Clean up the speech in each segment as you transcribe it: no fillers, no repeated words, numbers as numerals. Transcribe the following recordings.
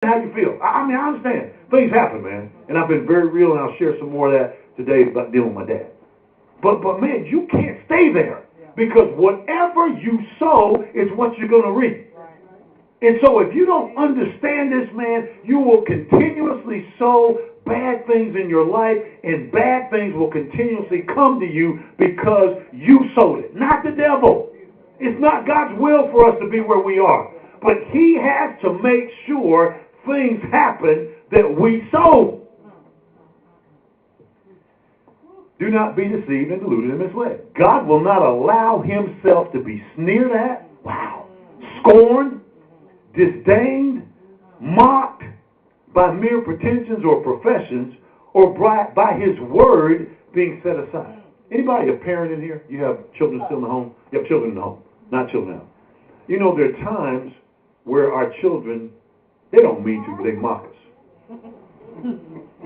how you feel. I mean, I understand. Things happen, man. And I've been very real, and I'll share some more of that today about dealing with my dad. But man, you can't stay there. Because whatever you sow is what you're going to reap. And so if you don't understand this, man, you will continuously sow bad things in your life, and bad things will continuously come to you because you sowed it. Not the devil. It's not God's will for us to be where we are. But he has to make sure things happen that we sow. Do not be deceived and deluded and misled. God will not allow himself to be sneered at, scorned, disdained, mocked by mere pretensions or professions, or by his word being set aside. Anybody a parent in here? You have children still in the home? You have children in the home, not children out. You know, there are times where our children, they don't mean to, but they mock us.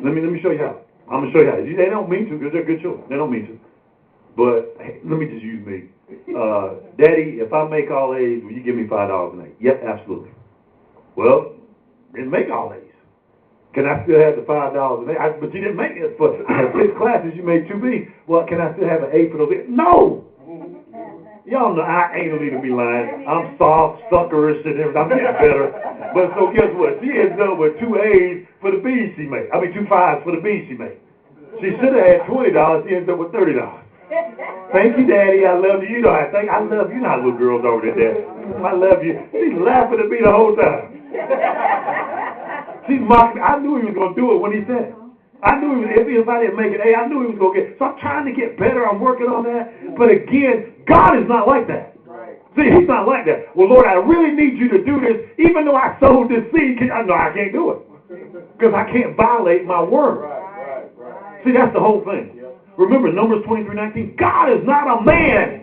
Let me show you how. I'm going to show you how. They don't mean to because they're good children. They don't mean to. But hey, let me just use me. Daddy, if I make all A's, will you give me $5 an A? Yep, absolutely. Well, didn't make all A's. Can I still have the $5 an A? But you didn't make it. For I have 6 classes, you made 2 B's. Well, can I still have an A for those A's? No! Y'all know I ain't gonna need to be lying. I'm soft, suckerish, and everything. I'm getting better. But so guess what? She ends up with 2 A's for the B's she made. 2 5s for the B's she made. She should have had $20. She ends up with $30. Thank you, Daddy. I love you. You know, I love you. You know how little girls over there, Dad. I love you. She's laughing at me the whole time. She's mocking me. I knew he was gonna do it when he said it. I knew if I didn't make it A, I knew he was going to get it. So I'm trying to get better. I'm working on that. But again, God is not like that. See, he's not like that. Well, Lord, I really need you to do this. Even though I sowed this seed, I know I can't do it. Because I can't violate my word. See, that's the whole thing. Remember, Numbers 23:19, God is not a man.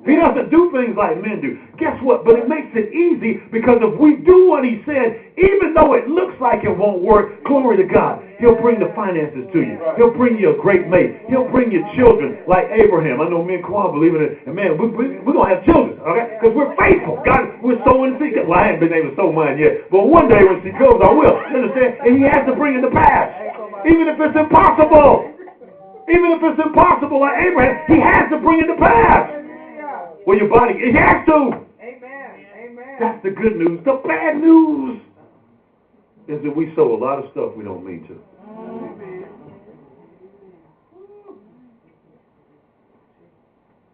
He doesn't do things like men do. Guess what? But it makes it easy because if we do what he said, even though it looks like it won't work, glory to God, he'll bring the finances to you. He'll bring you a great mate. He'll bring you children like Abraham. I know me and Quan believe in it. And man, we're going to have children, okay? Because we're faithful. God, we're sowing seed. Well, I haven't been able to sow mine yet. But one day when she goes, I will. You understand? And he has to bring it to pass. Even if it's impossible. Even if it's impossible like Abraham, he has to bring it to pass. Well, your body, it has to. Amen. That's the good news. The bad news is that we sow a lot of stuff we don't mean to.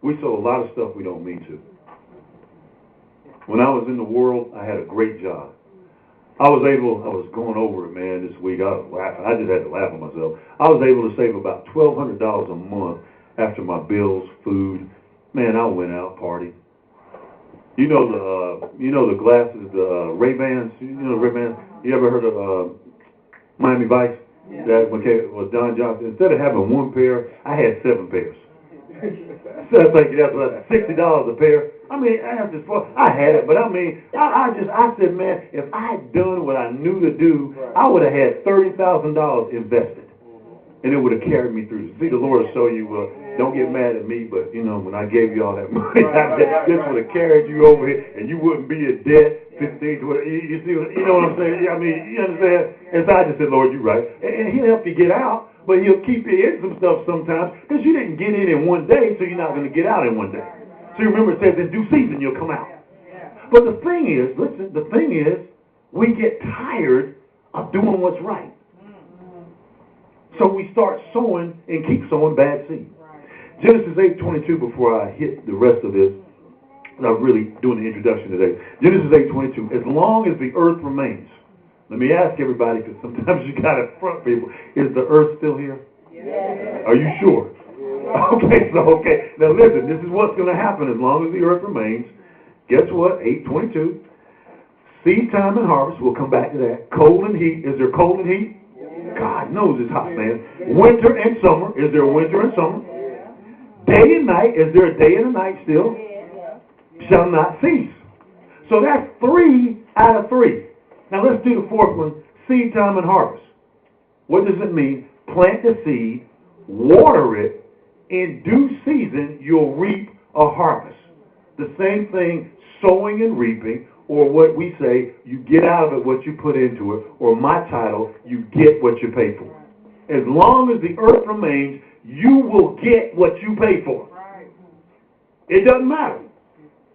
We sow a lot of stuff we don't mean to. When I was in the world, I had a great job. I was going over it, man, this week. I was laughing. I just had to laugh at myself. I was able to save about $1,200 a month after my bills, food. Man, I went out, partied. You know the glasses, the Ray-Bans? You know the Ray-Bans? You ever heard of Miami Vice? Yeah. That was Don Johnson. Instead of having 1 pair, I had 7 pairs. So I think that's like $60 a pair. I mean, I had it, but I mean, I said, man, if I had done what I knew to do, I would have had $30,000 invested. And it would have carried me through. See, the Lord will show you, don't get mad at me, but, you know, when I gave you all that money, this would have carried you over here, and you wouldn't be in debt 15, 20, you see, you know what I'm saying? I mean, you understand? And so I just said, Lord, you're right. And he'll help you get out, but he'll keep you in some stuff sometimes, because you didn't get in one day, so you're not going to get out in one day. So you remember it says in due season you'll come out. But the thing is, listen, we get tired of doing what's right. So we start sowing and keep sowing bad seed. Genesis 8:22, before I hit the rest of this, and I'm really doing the introduction today. Genesis 8:22, as long as the earth remains. Let me ask everybody, because sometimes you got to front people, is the earth still here? Yes. Are you sure? Okay. Now listen, this is what's going to happen as long as the earth remains. Guess what? 8:22. Seed time and harvest, we'll come back to that. Cold and heat. Is there cold and heat? God knows it's hot, man. Winter and summer. Is there winter and summer? Day and night. Is there a day and a night still? Shall not cease. So that's 3 out of 3. Now let's do the 4th one. Seed time and harvest. What does it mean? Plant the seed, water it, in due season you'll reap a harvest. The same thing, sowing and reaping. or what we say, you get out of it what you put into it, or my title, you get what you pay for. As long as the earth remains, you will get what you pay for. It doesn't matter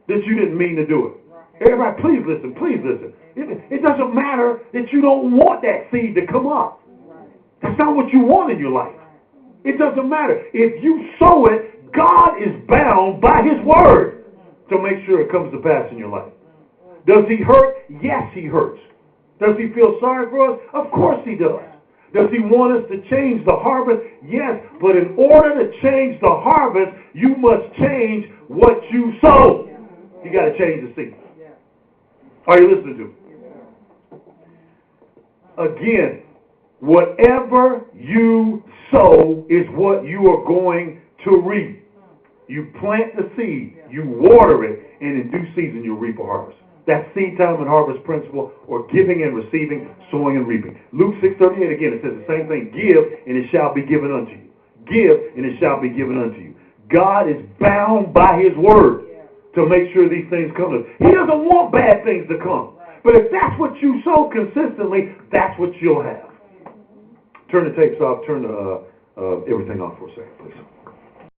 that you didn't mean to do it. Everybody, please listen, please listen. It doesn't matter that you don't want that seed to come up. That's not what you want in your life. It doesn't matter. If you sow it, God is bound by His word to make sure it comes to pass in your life. Does He hurt? Yes, He hurts. Does He feel sorry for us? Of course He does. Does He want us to change the harvest? Yes, but in order to change the harvest, you must change what you sow. You got to change the seed. Are you listening to me? Again, whatever you sow is what you are going to reap. You plant the seed, you water it, and in due season you'll reap a harvest. That's seed time and harvest principle, or giving and receiving, sowing and reaping. Luke 6:38, again, it says the same thing. Give, and it shall be given unto you. Give, and it shall be given unto you. God is bound by His word to make sure these things come to us. He doesn't want bad things to come. But if that's what you sow consistently, that's what you'll have. Turn the tapes off. Turn everything off for a second, please.